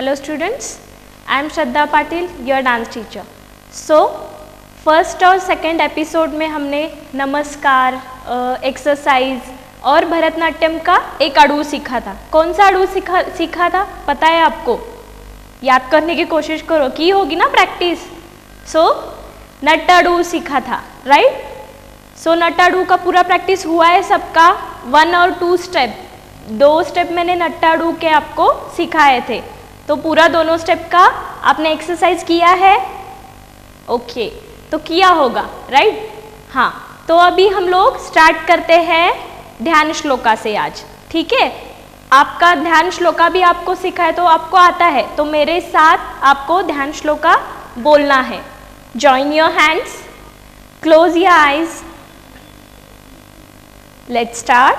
Hello students, I am Shraddha Patil, your dance teacher. So, first और second episode में हमने नमस्कार, exercise और भरतनाट्यम का एक अड़ू सीखा था. कौन सा अड़ू सीखा था पता है आपको? याद करने की कोशिश करो, की होगी ना प्रैक्टिस. सो नट अड़ू सीखा था, राइट? सो नट अड़ू का पूरा प्रैक्टिस हुआ है सबका. 1 और 2 स्टेप, 2 स्टेप मैंने नट अड़ू के आपको सिखाए थे. तो पूरा दोनों स्टेप का आपने एक्सरसाइज किया है? ओके, तो किया होगा, राइट? हाँ, तो अभी हम लोग स्टार्ट करते हैं ध्यान श्लोका से आज. ठीक है, आपका ध्यान श्लोका भी आपको सीखा है तो आपको आता है, तो मेरे साथ आपको ध्यान श्लोका बोलना है. Join your hands, close your eyes, let's start.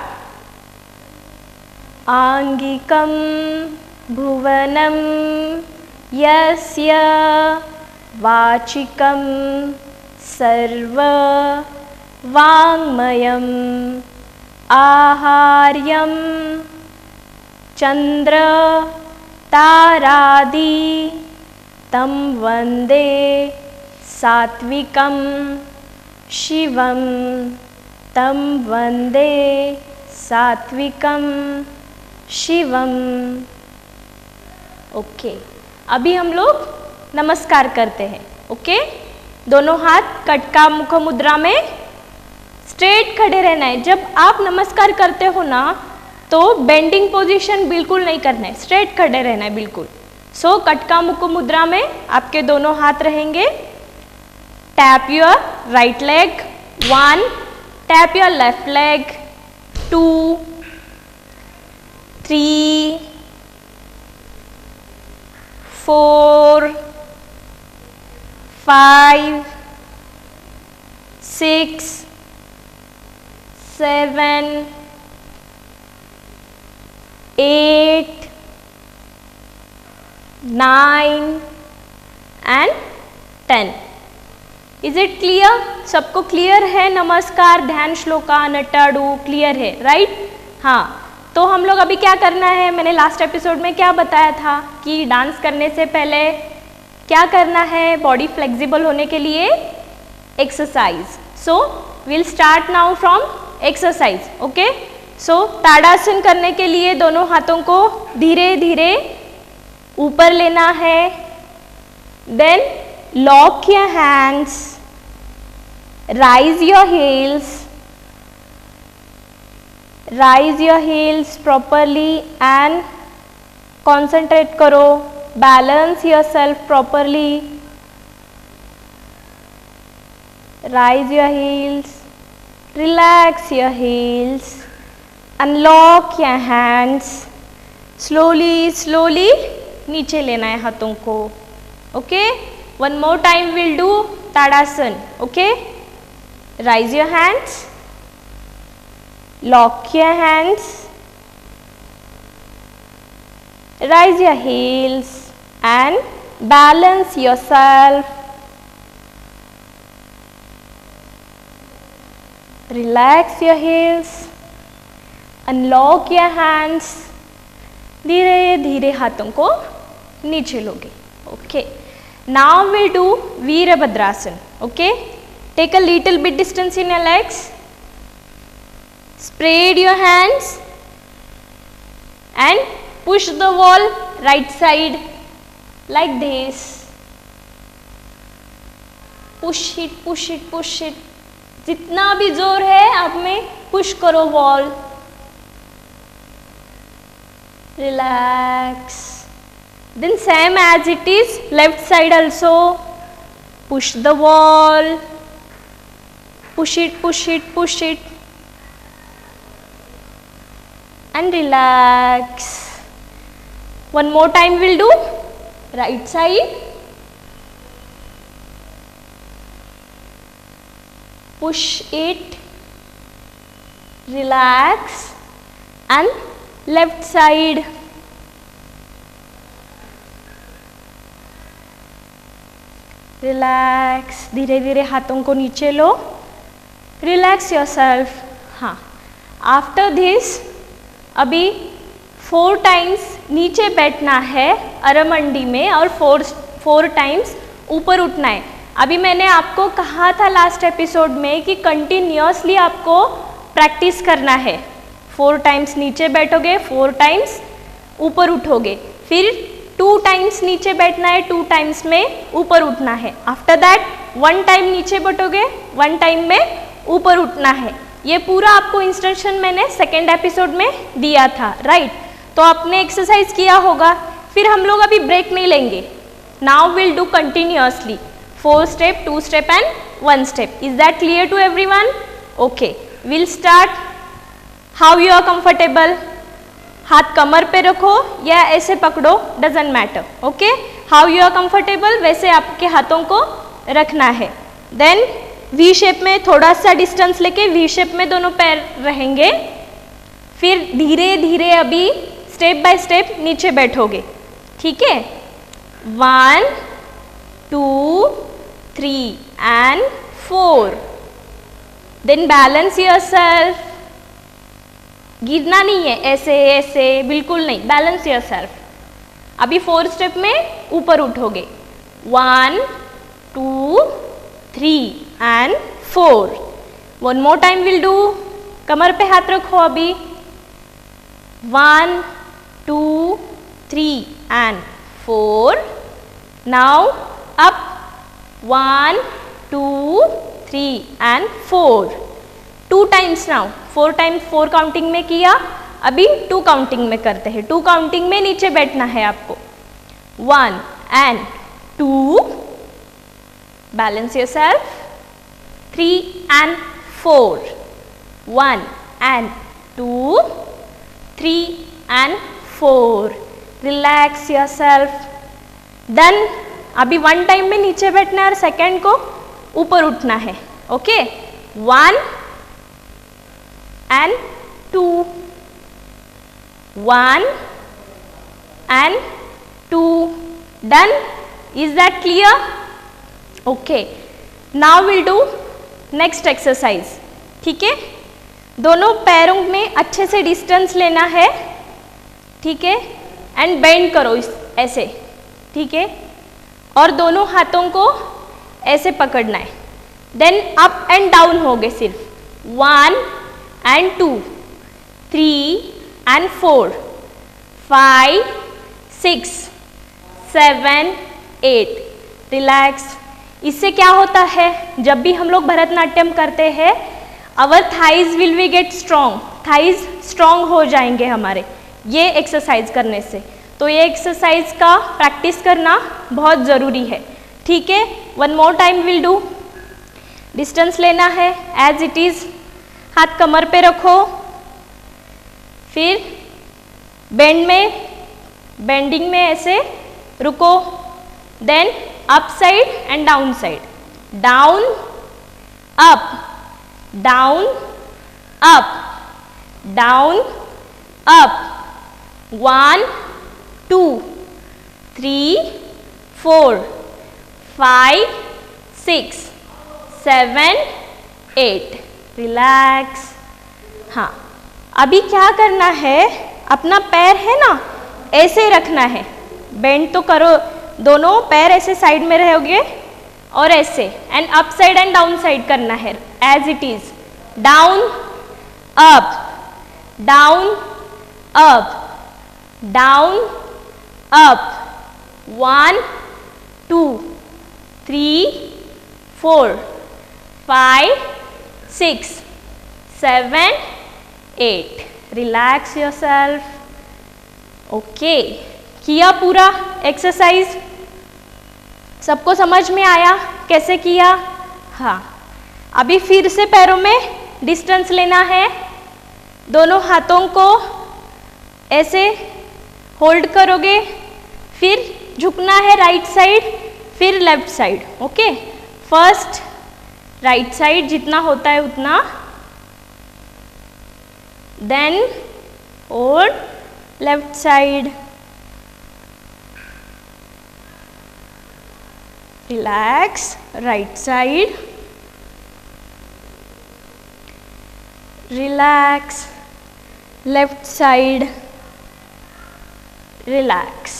आंगिकं भुवनं यस्य वाचिकं सर्व वाङ्मयम् आहार्यं चन्द्र तारादि तं वन्दे सात्विकं शिवं तं वन्दे सात्विकं शिवम. ओके, अभी हम लोग नमस्कार करते हैं. ओके, दोनों हाथ कटका मुख मुद्रा में स्ट्रेट खड़े रहना है. जब आप नमस्कार करते हो ना तो बेंडिंग पोजीशन बिल्कुल नहीं करना है, स्ट्रेट खड़े रहना है बिल्कुल. सो कटका मुख मुद्रा में आपके दोनों हाथ रहेंगे. Tap your right leg, 1, tap your left leg, 2, 3, 4, 5, 6, 7, 8, 9 and 10. Is it clear? सबको क्लियर है? नमस्कार, ध्यान श्लोका, नट्टाडू क्लियर है, राइट? हाँ, तो हम लोग अभी क्या करना है, मैंने लास्ट एपिसोड में क्या बताया था कि डांस करने से पहले क्या करना है बॉडी फ्लेक्सिबल होने के लिए? Exercise. So will start now from exercise. Okay, so Tadasana करने के लिए दोनों हाथों को धीरे धीरे ऊपर लेना है. Then lock your hands, rise your heels, rise your heels properly and concentrate करो. Balance yourself properly. Rise your heels, relax your heels, unlock your hands. Slowly slowly नीचे लेना है हाथों को. Okay, one more time will do Tadasana. Okay, rise your hands, lock your hands, raise your heels and balance yourself. Relax your heels, unlock your hands. धीरे धीरे हाथों को नीचे लोगे. Okay, now we'll do Virabhadrasana. Okay, take a little bit distance in your legs. Spread your hands and push the wall right side like this. Push it, push it, push it. जितना भी जोर है आप में पुश करो wall. Relax. Then same as it is left side also. Push the wall. Push it, push it, push it. And relax. One more time we'll do right side. Push it, relax, and left side. Relax. धीरे धीरे हाथों को नीचे लो. Relax yourself. हाँ, after this अभी 4 times नीचे बैठना है अरमंडी में और फोर टाइम्स ऊपर उठना है। अभी मैंने आपको कहा था लास्ट एपिसोड में कि कंटिन्यूअसली आपको प्रैक्टिस करना है। 4 टाइम्स नीचे बैठोगे, 4 टाइम्स ऊपर उठोगे, फिर 2 टाइम्स नीचे बैठना है, 2 टाइम्स में ऊपर उठना है। आफ्टर दैट 1 टाइम नीचे बैठोगे, 1 टाइम में ऊपर उठना है। ये पूरा आपको इंस्ट्रक्शन मैंने सेकेंड एपिसोड में दिया था, राइट? तो आपने एक्सरसाइज किया होगा। फिर हम लोग अभी ब्रेक नहीं लेंगे। Now will do continuously 4 step, 2 step and 1 step. Is that clear to everyone? Okay, will start. How you are comfortable? हाथ कमर पे रखो या ऐसे पकड़ो, doesn't matter. Okay, how you are comfortable वैसे आपके हाथों को रखना है। देन वी शेप में थोड़ा सा डिस्टेंस लेके वी शेप में दोनों पैर रहेंगे। फिर धीरे धीरे अभी स्टेप बाय स्टेप नीचे बैठोगे, ठीक है? 1 2 3 एंड 4। Then balance yourself. गिरना नहीं है, ऐसे ऐसे बिल्कुल नहीं, बैलेंस योरसेल्फ। अभी 4 स्टेप में ऊपर उठोगे। 1 2 3 and 4। 1 more time will do. कमर पे हाथ रखो अभी। 1 2 3 and 4। Now up. 1 2 3 and 4। 2 times now. 4 times 4 counting में किया, अभी 2 काउंटिंग में करते हैं। 2 काउंटिंग में नीचे बैठना है आपको। 1 and 2, balance yourself. 3 and 4, 1 and 2, 3 and 4, relax yourself. Done. अभी 1 टाइम में नीचे बैठना है और सेकेंड को ऊपर उठना है। Okay, 1 and 2, 1 and 2, done. Is that clear? Okay, now we'll do next exercise, ठीक है? दोनों पैरों में अच्छे से डिस्टेंस लेना है, ठीक है? एंड बेंड करो इस ऐसे, ठीक है? और दोनों हाथों को ऐसे पकड़ना है। देन अप एंड डाउन हो गए सिर्फ। 1 and 2, 3 and 4, 5 6 7 8। रिलैक्स। इससे क्या होता है, जब भी हम लोग भरतनाट्यम करते हैं, our thighs will we get strong. Thighs strong हो जाएंगे हमारे ये एक्सरसाइज करने से। तो ये एक्सरसाइज का प्रैक्टिस करना बहुत ज़रूरी है, ठीक है? 1 more time will do. Distance लेना है एज इट इज़। हाथ कमर पे रखो। फिर बेंडिंग में ऐसे रुको। Then up side and down side. Down up, down up, down up. 1 2 3 4 5 6 7 8। Relax. हाँ, अभी क्या करना है, अपना पैर है ना ऐसे रखना है। बेंड तो करो, दोनों पैर ऐसे साइड में रहोगे और ऐसे, and up side and down side करना है as it is. Down up, down up, down up. 1 2 3 4 5 6 7 8। Relax yourself. Okay, किया पूरा एक्सरसाइज? सबको समझ में आया कैसे किया? हाँ, अभी फिर से पैरों में डिस्टेंस लेना है। दोनों हाथों को ऐसे होल्ड करोगे, फिर झुकना है राइट साइड, फिर left side. Okay, first right side जितना होता है उतना, देन और left side. Relax. Right side, relax. Left side, relax.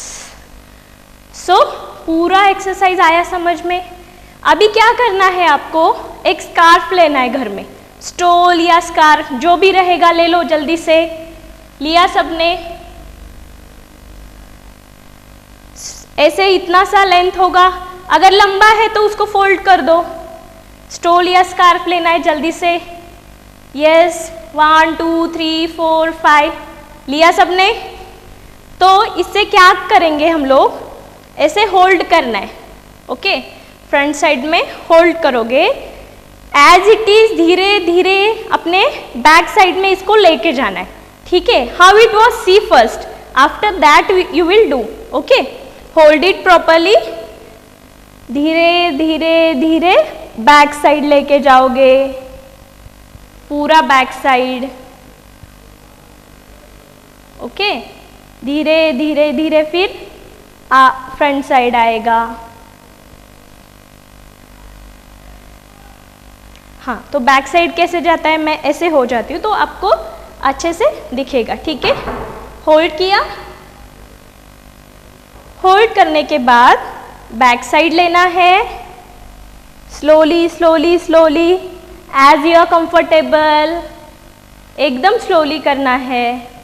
So पूरा एक्सरसाइज आया समझ में। अभी क्या करना है आपको, एक स्कार्फ लेना है घर में, स्टोल या स्कार्फ जो भी रहेगा ले लो, जल्दी से। लिया सबने? ऐसे इतना सा लेंथ होगा, अगर लंबा है तो उसको फोल्ड कर दो। स्टोल या स्कार्फ लेना है जल्दी से। यस, 1 2 3 4 5 लिया सबने? तो इससे क्या करेंगे हम लोग, ऐसे होल्ड करना है। ओके, फ्रंट साइड में होल्ड करोगे, एज इट इज धीरे धीरे अपने बैक साइड में इसको लेके जाना है। ठीक है, how it was see first, after that you will do. Okay, hold it properly, धीरे धीरे धीरे बैक साइड लेके जाओगे, पूरा बैक साइड। ओके, धीरे धीरे धीरे फिर फ्रंट साइड आएगा। हाँ, तो बैक साइड कैसे जाता है, मैं ऐसे हो जाती हूँ तो आपको अच्छे से दिखेगा। ठीक है, होल्ड किया, होल्ड करने के बाद बैक साइड लेना है, slowly slowly slowly, as you are comfortable, एकदम स्लोली करना है।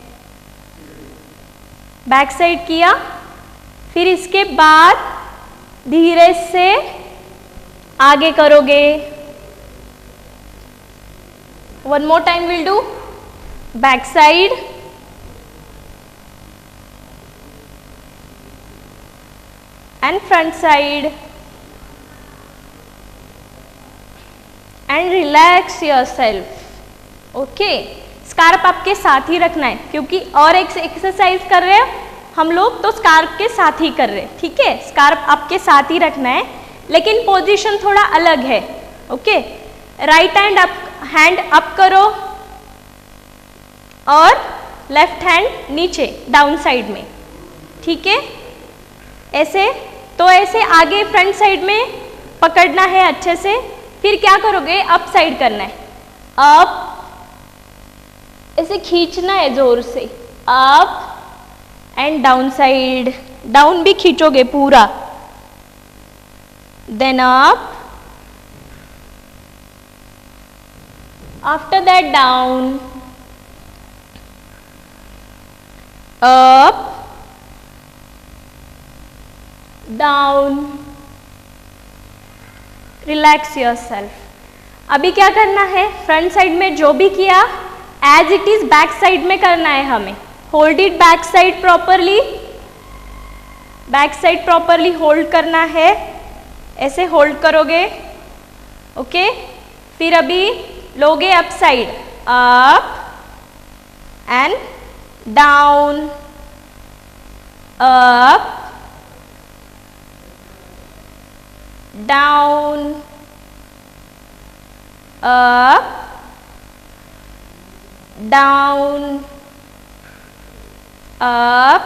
बैक साइड किया, फिर इसके बाद धीरे से आगे करोगे। One more time will do, back side, and front side, and relax yourself. Okay, scarf आपके साथ ही रखना है क्योंकि और एक एक्सरसाइज कर रहे हैं हम लोग तो स्कार्फ के साथ ही कर रहे हैं। ठीक है, स्कार्फ आपके साथ ही रखना है लेकिन पोजीशन थोड़ा अलग है। ओके, राइट हैंड अप करो और लेफ्ट हैंड नीचे डाउन साइड में। ठीक है, ऐसे तो ऐसे आगे फ्रंट साइड में पकड़ना है अच्छे से। फिर क्या करोगे, अप साइड करना है, अप, ऐसे खींचना है जोर से, up and down side, down भी खींचोगे पूरा, then up, after that down, up, down, relax yourself. अभी क्या करना है, फ्रंट साइड में जो भी किया as it is back side में करना है हमें। Hold it back side properly, back side properly hold करना है, ऐसे होल्ड करोगे। ओके, फिर अभी लोगे up side, up and down, up down, up down, up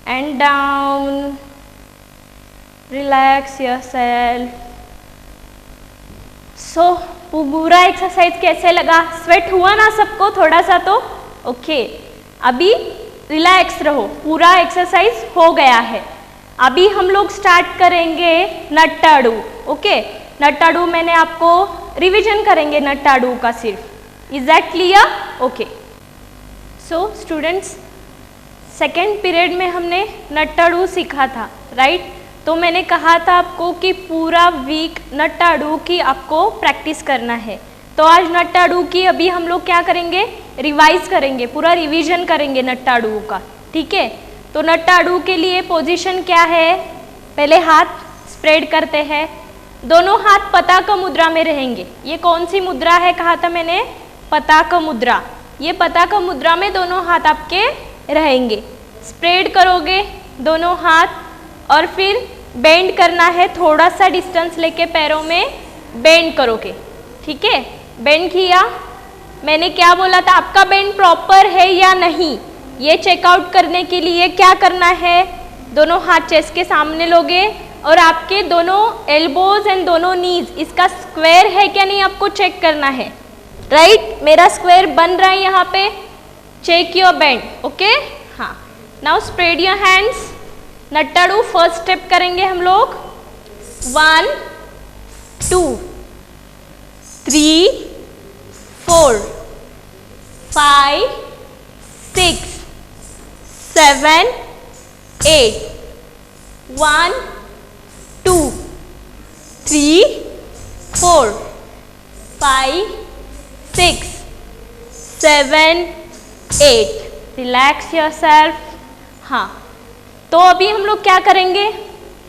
and down, relax yourself. So पूरा एक्सरसाइज कैसे लगा, स्वेट हुआ ना सबको थोड़ा सा तो? ओके, अभी रिलैक्स रहो, पूरा एक्सरसाइज हो गया है। अभी हम लोग स्टार्ट करेंगे नट्टाडू। ओके, नट्टाडू मैंने आपको रिवीजन करेंगे नट्टाडू का सिर्फ। Is that clear? Okay, so students, second period में हमने नट्टाडू सीखा था, राइट? तो मैंने कहा था आपको कि पूरा वीक नट्टाडू की आपको प्रैक्टिस करना है। तो आज नट्टाडू की अभी हम लोग क्या करेंगे, रिवाइज करेंगे, पूरा रिवीजन करेंगे नट्टाडू का। ठीक है, तो नट्टाडू के लिए पोजीशन क्या है, पहले हाथ स्प्रेड करते हैं, दोनों हाथ पताक मुद्रा में रहेंगे। ये कौन सी मुद्रा है कहा था मैंने, पताक मुद्रा। ये पताक मुद्रा में दोनों हाथ आपके रहेंगे। स्प्रेड करोगे दोनों हाथ और फिर बेंड करना है, थोड़ा सा डिस्टेंस लेके पैरों में बेंड करोगे। ठीक है, बेंड किया, मैंने क्या बोला था, आपका बेंड प्रॉपर है या नहीं ये चेकआउट करने के लिए क्या करना है, दोनों हाथ चेस्ट के सामने लोगे और आपके दोनों एल्बोज एंड दोनों नीज इसका स्क्वायर है क्या नहीं आपको चेक करना है। राइट, मेरा स्क्वायर बन रहा है यहाँ पे, check your bend. Okay, now spread your hands. Nattadavu first step करेंगे हम लोग। 1 2 3 4 5 6 7 8 1 2 3 4 5 6 7 8। Relax yourself. हाँ, तो अभी हम लोग क्या करेंगे?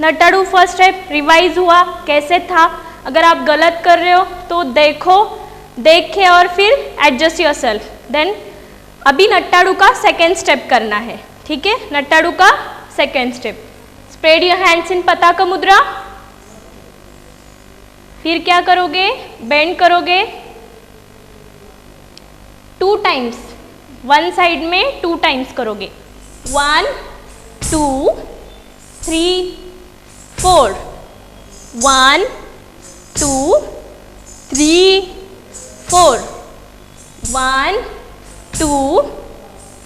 नट्टाडू फर्स्ट स्टेप रिवाइज हुआ, कैसे था? अगर आप गलत कर रहे हो तो देखो, देख के और फिर एडजस्ट योरसेल्फ। देन अभी नट्टाडू का सेकेंड स्टेप करना है, ठीक है? नट्टाडू का second step. Spread your hands in पताका मुद्रा। फिर क्या करोगे? बेंड करोगे 2 टाइम्स, वन साइड में 2 टाइम्स करोगे। 1 2 3 4 1 2 3 4 1 2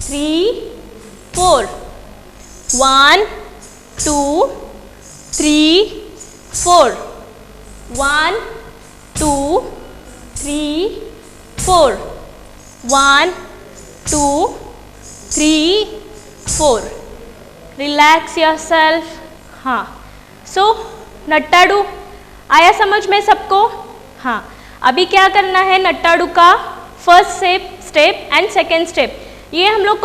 3 4 1 2 3 4 1 2 3 4 1 2 3 4। Relax yourself. हाँ, सो नट्टाडू आया समझ में सबको? हाँ, अभी क्या करना है? नट्टाडू का first step and second step ये हम लोग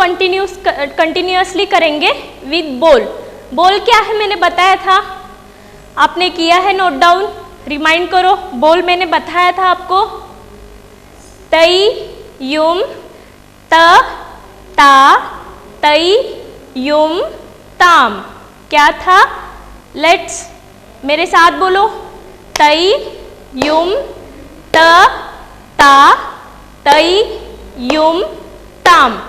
कंटिन्यूअसली करेंगे विद बोल। बोल क्या है मैंने बताया था, आपने किया है नोट डाउन? रिमाइंड करो, बोल मैंने बताया था आपको। तई युम त ता तई युम ताम। क्या था? लेट्स मेरे साथ बोलो। तई युम त ता तई युम ताम।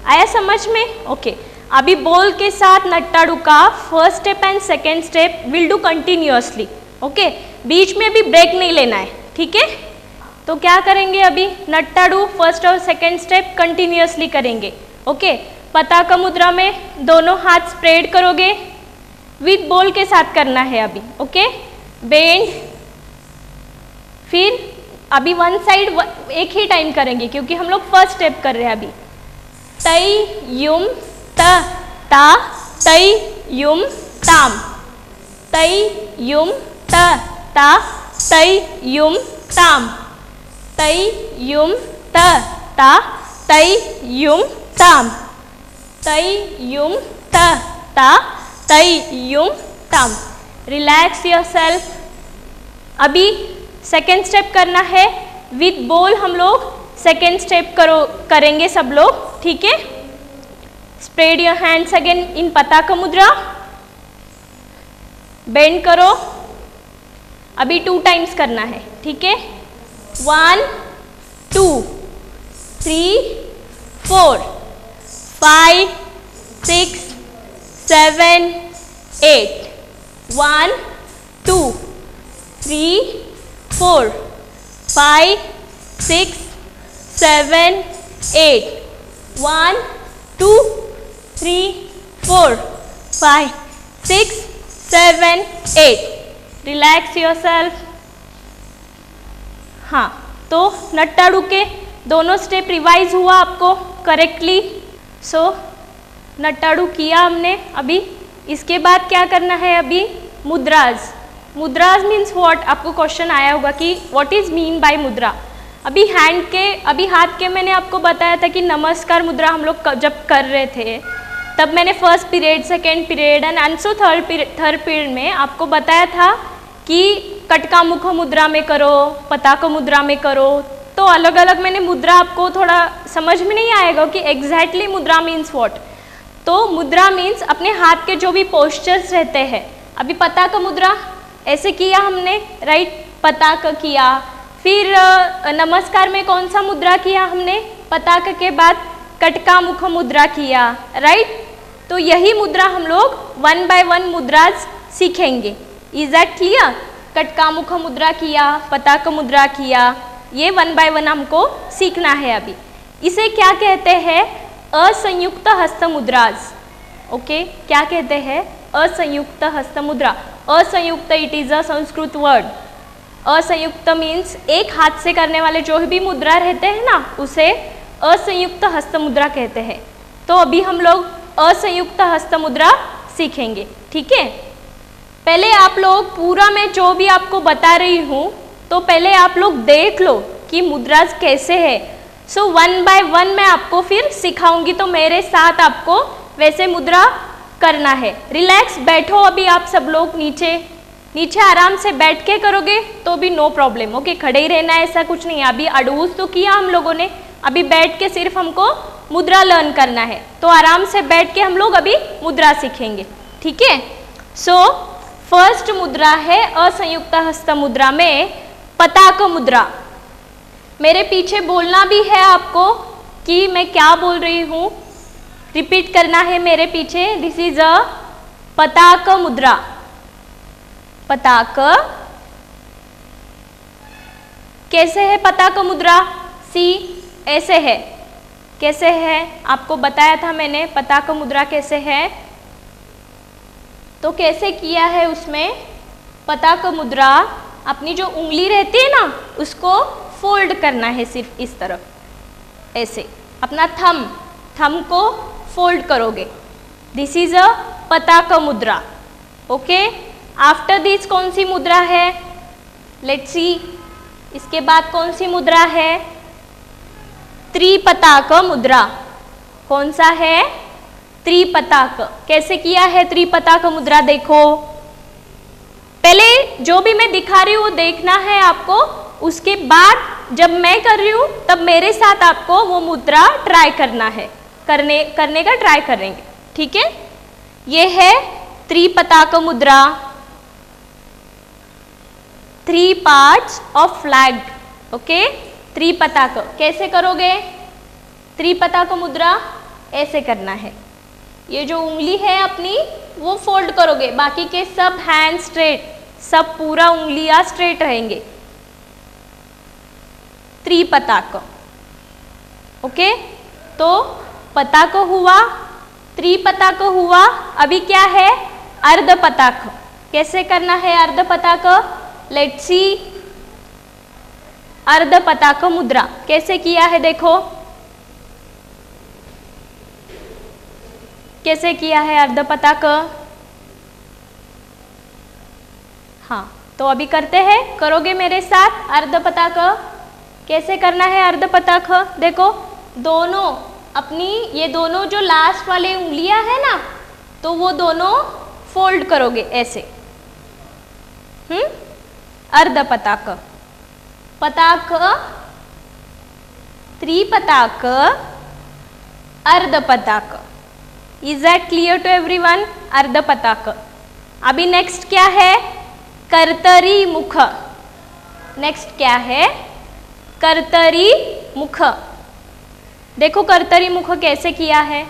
आया समझ में? ओके। अभी बोल के साथ नट्टाडू का first step and second step will do continuously. Okay, बीच में भी ब्रेक नहीं लेना है, ठीक है? तो क्या करेंगे अभी? नट्टाडू फर्स्ट और सेकेंड स्टेप कंटिन्यूअसली करेंगे। ओके, पताका मुद्रा में दोनों हाथ स्प्रेड करोगे, विद बोल के साथ करना है अभी। Okay, bend. फिर अभी वन साइड एक ही टाइम करेंगे क्योंकि हम लोग फर्स्ट स्टेप कर रहे हैं अभी। तई युम त ता तई युम ताम। तई युम त ता तई युम ताम। तई युम त ता तई युम ताम। तई युम त ता तई युम ताम। Relax yourself. अभी सेकेंड स्टेप करना है विद बोल। हम लोग सेकेंड स्टेप करेंगे सब लोग, ठीक है? Spread your hands again in पताका मुद्रा। बेंड करो। अभी 2 टाइम्स करना है, ठीक है? 1 2 3 4 5 6 7 8 1 2 3 4 5 6 7 8 1 2 3 4 5 6 7 8। Relax yourself. हाँ, तो नट्टाडू के दोनों स्टेप रिवाइज हुआ आपको करेक्टली। सो नट्टाडू किया हमने। अभी इसके बाद क्या करना है? अभी मुद्राज। मुद्राज मीन्स व्हाट? आपको क्वेश्चन आया होगा कि व्हाट इज मीन बाय मुद्रा। अभी हाथ के मैंने आपको बताया था कि नमस्कार मुद्रा हम लोग जब कर रहे थे तब मैंने first period, second period and आंसो थर्ड पीरियड में आपको बताया था कि कटका मुख मुद्रा में करो, पताका मुद्रा में करो। तो अलग अलग मैंने मुद्रा आपको थोड़ा समझ में नहीं आएगा कि एग्जैक्टली मुद्रा मीन्स व्हाट। तो मुद्रा मीन्स अपने हाथ के जो भी पोस्चर्स रहते हैं। अभी पताका मुद्रा ऐसे किया हमने, राइट? पताका किया। फिर नमस्कार में कौन सा मुद्रा किया हमने? पताका के बाद कटका मुख मुद्रा किया, राइट? तो यही मुद्रा हम लोग 1 by 1 मुद्राज सीखेंगे। Is that clear? कटका मुख मुद्रा किया, पताका मुद्रा किया, ये 1 by 1 हमको सीखना है अभी। इसे क्या कहते हैं? असंयुक्त हस्त मुद्राज। ओके क्या कहते हैं? असंयुक्त हस्त मुद्रा। असंयुक्त it is a Sanskrit word. असंयुक्त मीन्स एक हाथ से करने वाले जो भी मुद्रा रहते हैं ना, उसे असंयुक्त हस्त मुद्रा कहते हैं। तो अभी हम लोग असंयुक्त हस्त मुद्रा सीखेंगे, ठीक है। पहले आप लोग पूरा मैं जो भी आपको बता रही हूँ, तो पहले आप लोग देख लो कि मुद्रा कैसे है। सो वन बाय वन मैं आपको फिर सिखाऊंगी, तो मेरे साथ आपको वैसे मुद्रा करना है। रिलैक्स बैठो अभी आप सब लोग, नीचे आराम से बैठ के करोगे तो भी नो प्रॉब्लम, ओके। खड़े ही रहना है ऐसा कुछ नहीं है। अभी अडूस तो किया हम लोगों ने, अभी बैठ के सिर्फ हमको मुद्रा लर्न करना है, तो आराम से बैठ के हम लोग अभी मुद्रा सीखेंगे, ठीक है। सो फर्स्ट मुद्रा है असंयुक्त हस्त मुद्रा में पताक मुद्रा। मेरे पीछे बोलना भी है आपको कि मैं क्या बोल रही हूँ, रिपीट करना है मेरे पीछे। दिस इज अ पताक मुद्रा। पताक कैसे है? पताक मुद्रा सी ऐसे है। कैसे है आपको बताया था मैंने, पताक मुद्रा कैसे है। तो कैसे किया है उसमें? पताक मुद्रा अपनी जो उंगली रहती है ना, उसको फोल्ड करना है सिर्फ इस तरफ ऐसे, अपना थम को फोल्ड करोगे। दिस इज अ पताक मुद्रा, ओके। आफ्टर दिस कौन सी मुद्रा है? लेट्स सी, इसके बाद कौन सी मुद्रा है? त्रिपताक मुद्रा। कौन सा है? त्रिपताक। कैसे किया है त्रिपताक मुद्रा? देखो पहले जो भी मैं दिखा रही हूँ वो देखना है आपको, उसके बाद जब मैं कर रही हूँ तब मेरे साथ आपको वो मुद्रा ट्राई करना है, करने का ट्राई करेंगे, ठीक है। ये है त्रिपताक मुद्रा, 3 पार्ट्स ऑफ फ्लैग, ओके। त्रिपताक कैसे करोगे? त्रिपताक मुद्रा ऐसे करना है। ये जो उंगली है अपनी वो फोल्ड करोगे, बाकी के सब हैंड स्ट्रेट, सब पूरा उंगलियां स्ट्रेट रहेंगे। त्रिपताक, ओके। तो पताक हुआ, त्रिपताक हुआ। अभी क्या है? अर्धपताक। कैसे करना है अर्धपताक? Let's see. अर्धपताक मुद्रा कैसे किया है देखो, कैसे किया है अर्धपताक। हाँ, तो अभी करते हैं, करोगे मेरे साथ अर्धपताक। कैसे करना है अर्धपताक? देखो दोनों अपनी, ये दोनों जो लास्ट वाले उंगलियां है ना, तो वो दोनों फोल्ड करोगे ऐसे। अर्धपताक, पताक, त्रिपताक, अर्धपताक। Is that clear to everyone? अर्धपताक। अभी नेक्स्ट क्या है? कर्तरी मुख। नेक्स्ट क्या है? कर्तरी मुख। देखो कर्तरी मुख कैसे किया है,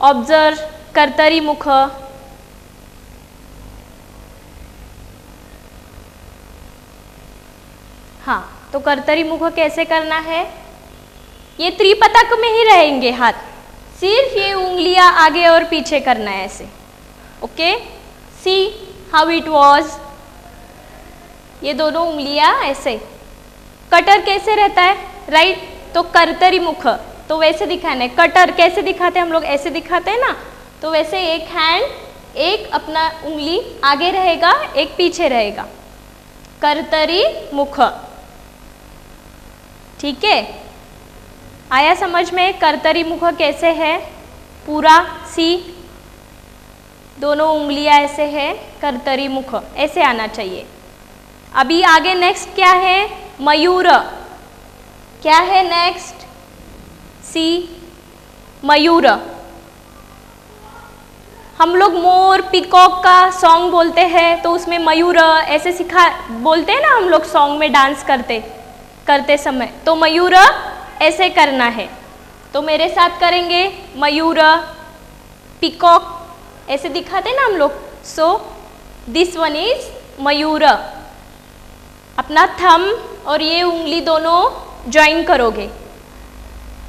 ऑब्जर्व कर्तरी मुख। हाँ, तो कर्तरी मुख कैसे करना है? ये त्रिपताक में ही रहेंगे हाथ, सिर्फ ये उंगलियां आगे और पीछे करना है ऐसे, okay. C how it was. ये दोनों उंगलियां ऐसे। कटर कैसे रहता है? राइट। तो कर्तरी मुख तो वैसे दिखाना है। कटर कैसे दिखाते हैं हम लोग? ऐसे दिखाते हैं ना, तो वैसे एक हैंड, एक अपना उंगली आगे रहेगा, एक पीछे रहेगा। कर्तरी मुख, ठीक है। आया समझ में कर्तरी मुख कैसे है? पूरा सी, दोनों उंगलियां ऐसे है, कर्तरी मुख ऐसे आना चाहिए। अभी आगे नेक्स्ट क्या है? मयूर। क्या है नेक्स्ट? सी, मयूर। हम लोग मोर पीकॉक का सॉन्ग बोलते हैं, तो उसमें मयूर ऐसे बोलते हैं ना हम लोग सॉन्ग में डांस करते समय, तो मयूर ऐसे करना है। तो मेरे साथ करेंगे मयूर, पीकॉक ऐसे दिखाते ना हम लोग। सो दिस वन इज मयूर। अपना थंब और ये उंगली दोनों ज्वाइन करोगे,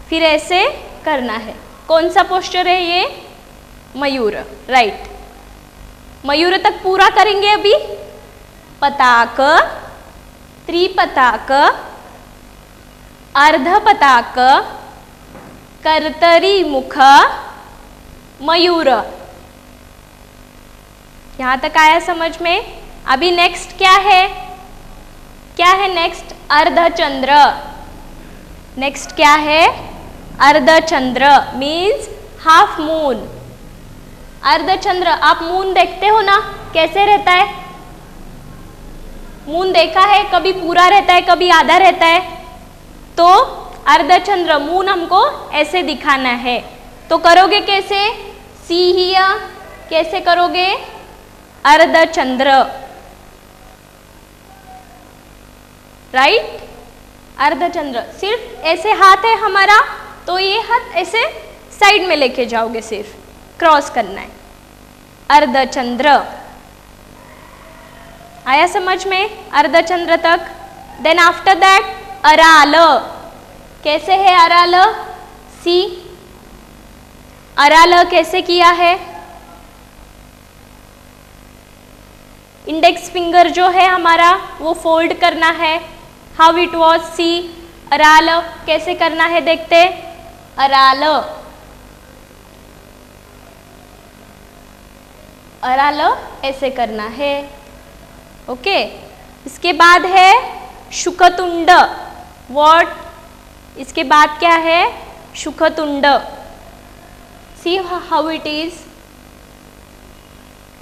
फिर ऐसे करना है। कौन सा पोस्चर है ये? मयूर, राइट। मयूर तक पूरा करेंगे अभी। पताक, त्रिपताक, अर्धपताक, कर्तरी मुख, मयूर। यहां तक आया समझ में? अभी नेक्स्ट क्या है? क्या है नेक्स्ट? अर्धचंद्र। नेक्स्ट क्या है? अर्धचंद्र मीन्स हाफ मून। अर्धचंद्र, आप मून देखते हो ना, कैसे रहता है? मून देखा है? कभी पूरा रहता है, कभी आधा रहता है। तो अर्धचंद्र मून हमको ऐसे दिखाना है। तो करोगे कैसे? सी हियर, कैसे करोगे? अर्धचंद्र, राइट। अर्धचंद्र, सिर्फ ऐसे हाथ है हमारा, तो ये हाथ ऐसे साइड में लेके जाओगे, सिर्फ क्रॉस करना है। अर्धचंद्र आया समझ में? अर्धचंद्र तक। देन आफ्टर दैट अराल। कैसे है अराल? सी, अराल कैसे किया है? इंडेक्स फिंगर जो है हमारा वो फोल्ड करना है। How it was? सी। अराल कैसे करना है देखते। अराल, अराल ऐसे करना है। ओके। इसके बाद है शुकतुंड। व्हाट? इसके बाद क्या है? शुकतुंड। See how it is.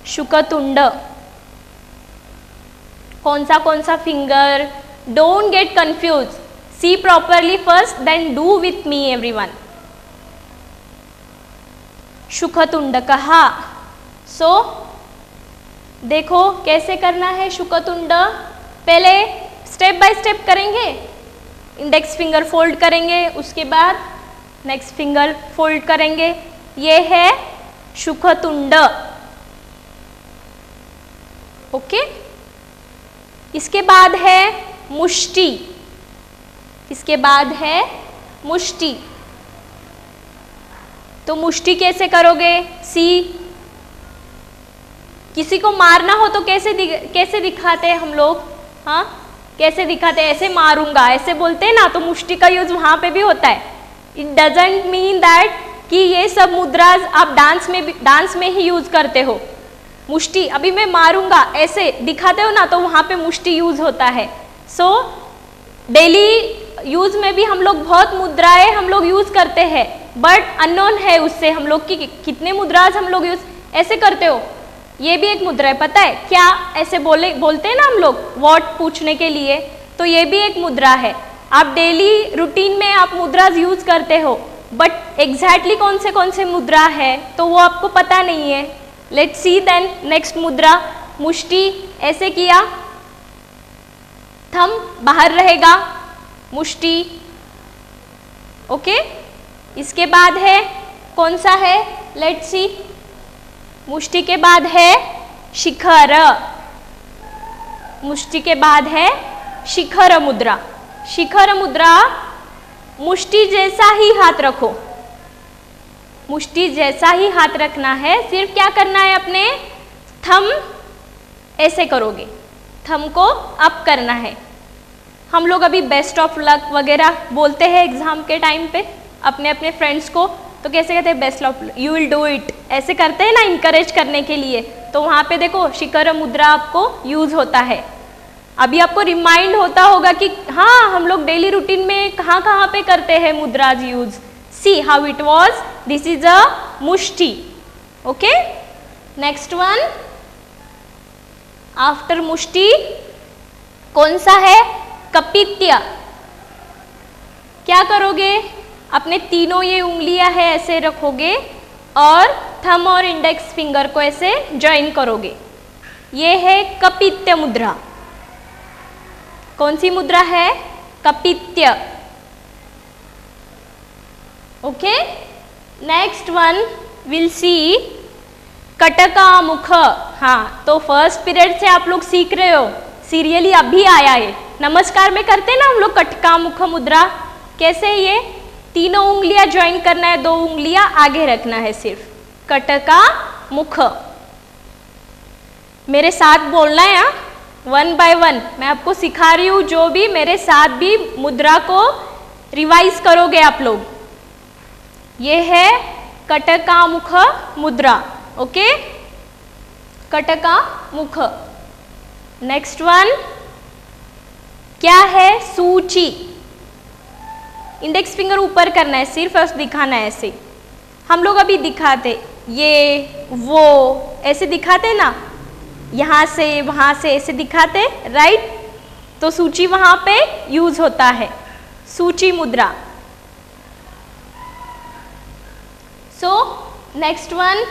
शुकतुंड कौन सा finger? Don't get confuse, see properly first, then do with me everyone. शुकतुंड कहा। सो देखो कैसे करना है शुकतुंड। पहले स्टेप बाय स्टेप करेंगे। इंडेक्स फिंगर फोल्ड करेंगे, उसके बाद नेक्स्ट फिंगर फोल्ड करेंगे। ये है शुकतुंड। ओके। इसके बाद है मुष्टि। इसके बाद है मुष्टि। तो मुष्टि कैसे करोगे? सी। किसी को मारना हो तो कैसे दिखाते हैं हम लोग? हाँ, कैसे दिखाते हैं? ऐसे मारूंगा, ऐसे बोलते हैं ना, तो मुष्टि का यूज वहां पे भी होता है। इट डजंट मीन दैट कि ये सब मुद्राज आप डांस में ही यूज करते हो। मुष्टि अभी मैं मारूंगा ऐसे दिखाते हो ना, तो वहां पे मुष्टि यूज होता है। सो डेली यूज में भी हम लोग बहुत मुद्राएं हम लोग यूज करते हैं, बट अननोन है उससे हम लोग की कितने मुद्राज हम लोग यूज ऐसे करते हो। ये भी एक मुद्रा है, पता है क्या? ऐसे बोलते हैं ना हम लोग व्हाट पूछने के लिए, तो ये भी एक मुद्रा है। आप डेली रूटीन में आप मुद्राज यूज करते हो, बट एग्जैक्टली कौन से मुद्रा है तो वो आपको पता नहीं है। लेट्स सी देन नेक्स्ट मुद्रा। मुष्टि ऐसे किया, थंब बाहर रहेगा, मुष्टि। ओके। इसके बाद है कौन सा है? Let's see. मुष्टि के बाद है शिखर। मुष्टि के बाद है शिखर मुद्रा। शिखर मुद्रा, मुष्टि जैसा ही हाथ रखो। मुष्टि जैसा ही हाथ रखना है, सिर्फ क्या करना है? अपने थंब ऐसे करोगे, थंब को अप करना है। हम लोग अभी बेस्ट ऑफ लक वगैरह बोलते हैं एग्जाम के टाइम पे अपने अपने फ्रेंड्स को, तो कैसे कहते हैं? Best of luck, you will do it, ऐसे करते हैं ना इनकरेज करने के लिए। तो वहाँ पे देखो शिखर मुद्रा आपको यूज होता है। अभी आपको रिमाइंड होता होगा कि हाँ हम लोग डेली रूटीन में कहाँ पे करते हैं mudras use. See how it was, this is a मुष्टि। ओके। नेक्स्ट वन आफ्टर मुष्टि कौन सा है? कपित्य। क्या करोगे? अपने तीनों ये उंगलियां है ऐसे रखोगे और थंब और इंडेक्स फिंगर को ऐसे ज्वाइन करोगे। ये है कपित्य मुद्रा। कौन सी मुद्रा है? कपित्य। Okay. Next one will see कटकामुख। हाँ, तो फर्स्ट पीरियड से आप लोग सीख रहे हो, सीरियली अभी आया है। नमस्कार में करते हैं ना हम लोग कटकामुख मुद्रा। कैसे? ये तीनों उंगलियां ज्वाइन करना है, 2 उंगलियां आगे रखना है सिर्फ। कटका मुख। मेरे साथ बोलना है, 1 बाय 1 मैं आपको सिखा रही हूँ, जो भी मेरे साथ भी मुद्रा को रिवाइज करोगे आप लोग। ये है कटका मुख मुद्रा। ओके, कटका मुख। नेक्स्ट वन क्या है? सूची। इंडेक्स फिंगर ऊपर करना है, सिर्फ दिखाना है ऐसे। हम लोग अभी दिखाते, ये वो ऐसे दिखाते ना, यहाँ से वहाँ से ऐसे दिखाते, राइट? तो सूची वहाँ पे यूज होता है, सूची मुद्रा। सो नेक्स्ट वन,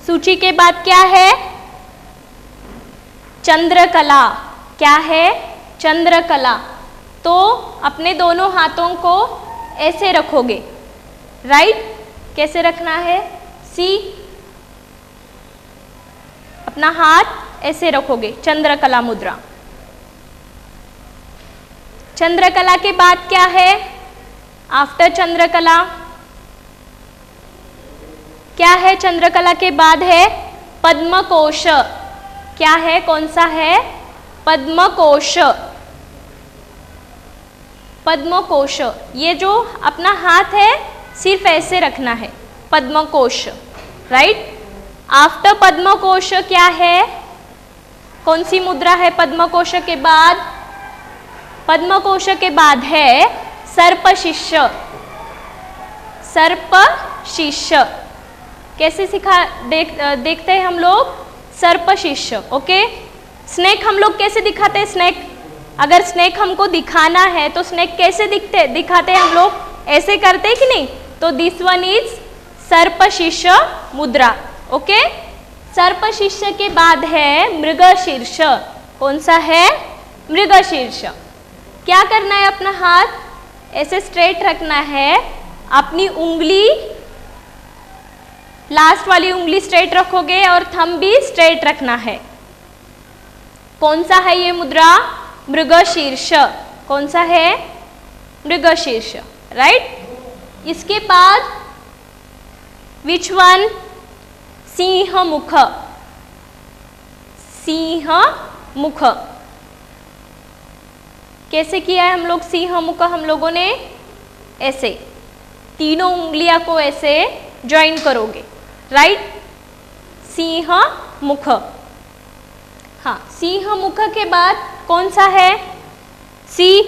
सूची के बाद क्या है? चंद्रकला। क्या है? चंद्रकला। तो अपने दोनों हाथों को ऐसे रखोगे, राइट? कैसे रखना है? सी, अपना हाथ ऐसे रखोगे, चंद्रकला मुद्रा। चंद्रकला के बाद क्या है? आफ्टर चंद्रकला क्या है? चंद्रकला के बाद है पद्मकोश। क्या है? कौन सा है? पद्मकोश। पद्मकोश। ये जो अपना हाथ है सिर्फ ऐसे रखना है, पद्मकोश, राइट? आफ्टर पद्मकोश क्या है? कौन सी मुद्रा है पद्मकोश के बाद? पद्मकोश के बाद है सर्पशिष्य। सर्पशिष्य कैसे देखते हैं हम लोग? सर्पशिष्य। ओके, स्नेक हम लोग कैसे दिखाते हैं? स्नेक, अगर स्नेक हमको दिखाना है तो स्नेक कैसे दिखाते हैं हम लोग? ऐसे करते हैं कि नहीं? तो दिस वन इज सर्पशिष्य मुद्रा। ओके, सर्पशिष्य के बाद है मृगशीर्ष। कौन सा है? मृगशीर्ष। क्या करना है? अपना हाथ ऐसे स्ट्रेट रखना है, अपनी उंगली, लास्ट वाली उंगली स्ट्रेट रखोगे और थंब भी स्ट्रेट रखना है। कौन सा है ये मुद्रा? मृगशीर्ष। कौन सा है? मृगशीर्ष, राइट? इसके बाद विच वन? सिंह मुख। सिंह मुख कैसे किया है हम लोग? सिंह मुख हम लोगों ने ऐसे तीनों उंगलियां को ऐसे ज्वाइन करोगे, राइट? सिंह मुख। हाँ, सिंह मुख के बाद कौन सा है? सी,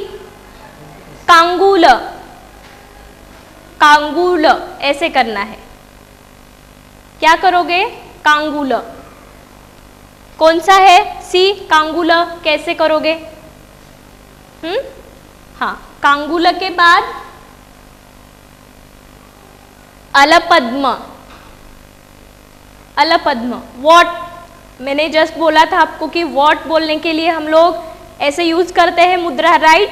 कांगुल। कांगुल ऐसे करना है। क्या करोगे? कांगुल। कौन सा है? सी, कांगुल। कैसे करोगे? हाँ, कांगुल के बाद अलपद्म। अलपद्म, वॉट। मैंने जस्ट बोला था आपको कि वॉट बोलने के लिए हम लोग ऐसे यूज करते हैं मुद्रा, राइट?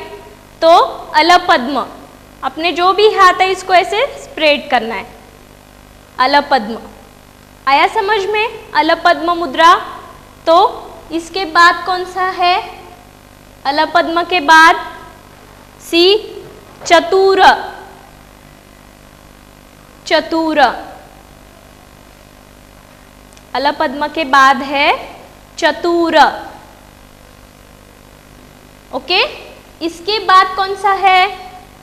तो अलपद्म, अपने जो भी हाथ है इसको ऐसे स्प्रेड करना है, अलपद्म। आया समझ में? अलपद्म मुद्रा। तो इसके बाद कौन सा है? अलपद्म के बाद सी, चतुर। चतुर। अलपद्म के बाद है चतुर। ओके, इसके बाद कौन सा है?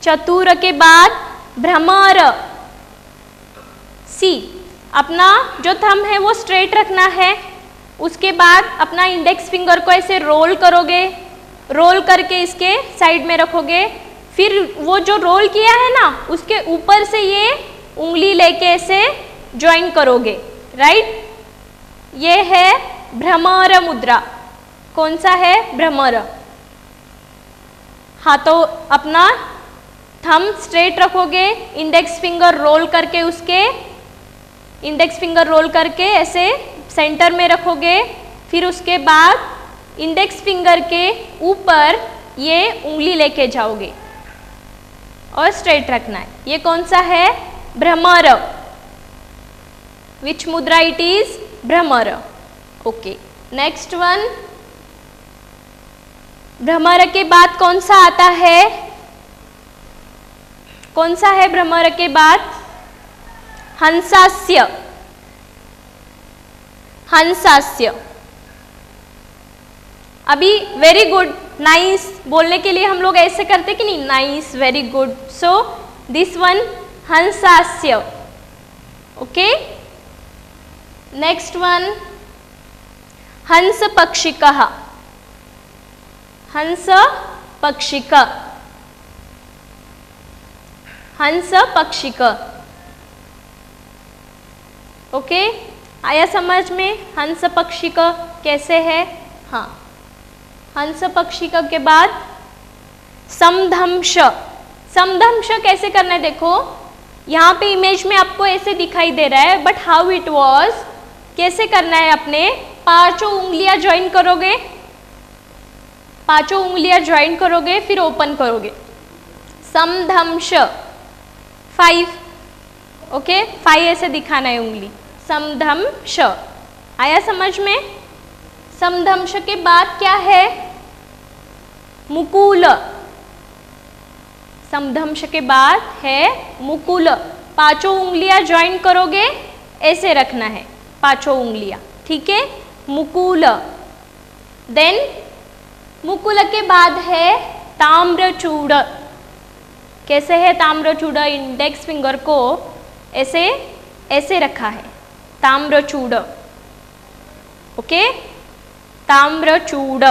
चतुर के बाद भ्रमर। सी, अपना जो थंब है वो स्ट्रेट रखना है। उसके बाद अपना इंडेक्स फिंगर को ऐसे रोल करोगे, रोल करके इसके साइड में रखोगे। फिर वो जो रोल किया है ना, उसके ऊपर से ये उंगली लेके ऐसे ज्वाइन करोगे, राइट? ये है भ्रमर मुद्रा। कौन सा है? भ्रमर। हाथों अपना थंब स्ट्रेट रखोगे, इंडेक्स फिंगर रोल करके उसके इंडेक्स फिंगर रोल करके ऐसे सेंटर में रखोगे। फिर उसके बाद इंडेक्स फिंगर के ऊपर ये उंगली लेके जाओगे और स्ट्रेट रखना है। ये कौन सा है? भ्रमर। विच मुद्रा it is? Bhramar. Okay, next one. भ्रमर के बाद कौन सा आता है? कौन सा है भ्रमर के बाद? हंसास्य, हंसास्य। अभी वेरी गुड, नाइस बोलने के लिए हम लोग ऐसे करते कि नहीं, nice, very good. So this one हंसास्य। ओके, नेक्स्ट वन हंस पक्षिकः, हंस पक्षिक, हंस पक्षिक। ओके, आया समझ में हंस पक्षिक कैसे है? हाँ, हंस पक्षिक के बाद समधंश, समधंश कैसे करना है? देखो यहाँ पे इमेज में आपको ऐसे दिखाई दे रहा है, बट हाउ इट वॉज, कैसे करना है? अपने पांचों उंगलियां ज्वाइन करोगे, पांचों उंगलियां ज्वाइन करोगे, फिर ओपन करोगे, समधंश 5। ओके, 5 ऐसे दिखाना है उंगली, समधंश। आया समझ में? समधंश के बाद क्या है? मुकुल, समधंश के बाद है मुकुल। पांचों उंगलियां ज्वाइन करोगे, ऐसे रखना है पांचों उंगलियां, ठीक है? मुकुल। देन मुकुल के बाद है ताम्रचूड़। कैसे है ताम्रचूड़? इंडेक्स फिंगर को ऐसे ऐसे रखा है, ताम्रचूड़। ओके, ताम्रचूड़।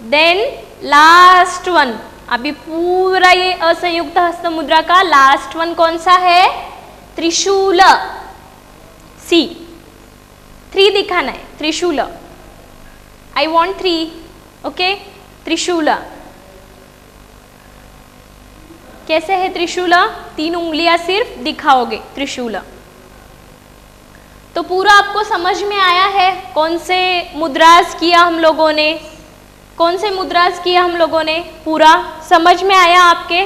देन लास्ट वन, अभी पूरा ये असंयुक्त हस्त मुद्रा का लास्ट वन कौन सा है? त्रिशूल। सी 3 दिखाना है, त्रिशूल। I want 3। ओके, त्रिशूल कैसे है? त्रिशूल 3 उंगलियां सिर्फ दिखाओगे, त्रिशूल। तो पूरा आपको समझ में आया है कौन से मुद्रास किया हम लोगों ने, कौन से मुद्रास किया हम लोगों ने? पूरा समझ में आया आपके?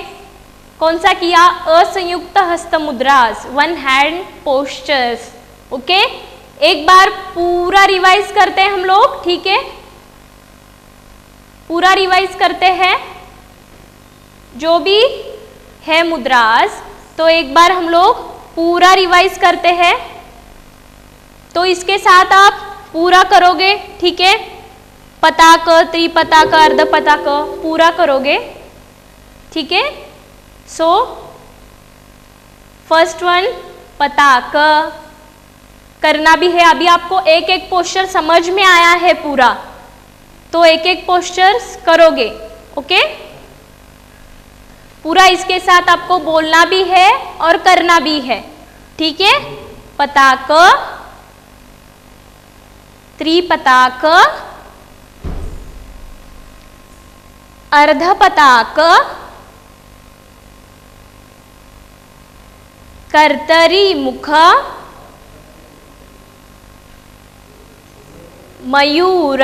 कौन सा किया? असंयुक्त हस्त मुद्रास, 1 हैंड पोस्चर्स। ओके, एक बार पूरा रिवाइज करते हैं हम लोग, ठीक है? पूरा रिवाइज करते हैं जो भी है मुद्रास, तो एक बार हम लोग पूरा रिवाइज करते हैं। तो इसके साथ आप पूरा करोगे, ठीक है? पताक, त्रिपताक, अर्धपताक पूरा करोगे, ठीक है? सो फर्स्ट वन पताक करना भी है। अभी आपको एक एक पोस्चर समझ में आया है पूरा, तो एक एक पोस्चर्स करोगे। ओके, पूरा इसके साथ आपको बोलना भी है और करना भी है, ठीक है? पताक, त्रिपताक, अर्धपताक, कर्तरी मुख, मयूर,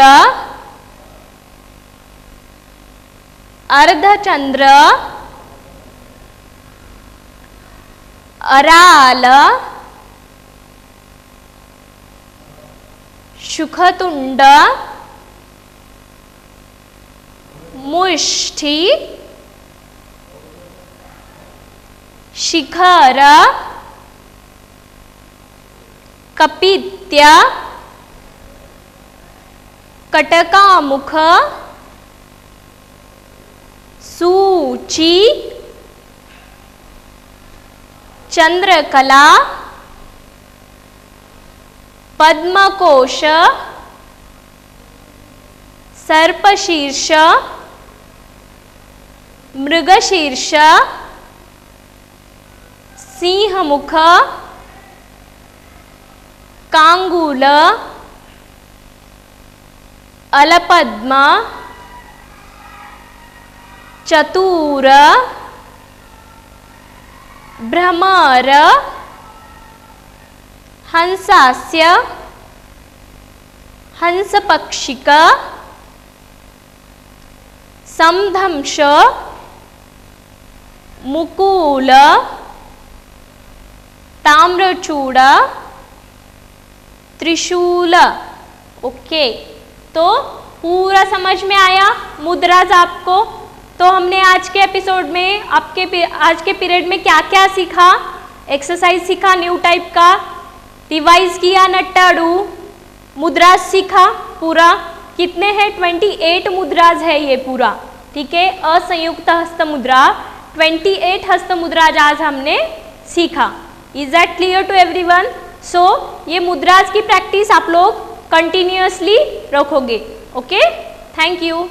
अर्धचंद्र, अराल, शुखतुंड, मुष्टि, शिखर, कपित्य, कटकामुख, सूची, चंद्रकला, पद्मकोश, सर्पशीर्ष, मृगशीर्ष, सिंहमुख, कांगूल, अलपद्म, चतुर, भ्रमर, हंसास्य, हंसपक्षिक, समधंश, मुकुल, ताम्रचूड़, त्रिशूल। ओके, तो पूरा समझ में आया मुद्राज आपको? तो हमने आज के एपिसोड में आज के पीरियड में क्या क्या सीखा, एक्सरसाइज सीखा न्यू टाइप का, रिवाइज किया नट्टाडू, मुद्राज सीखा पूरा, कितने हैं 28 मुद्राज है ये पूरा, ठीक है। असंयुक्त हस्त मुद्रा 28 हस्त मुद्राज आज हमने सीखा। Is that clear to everyone? So ये मुद्राज की प्रैक्टिस आप लोग कंटिन्यूअसली रखोगे। Okay, thank you.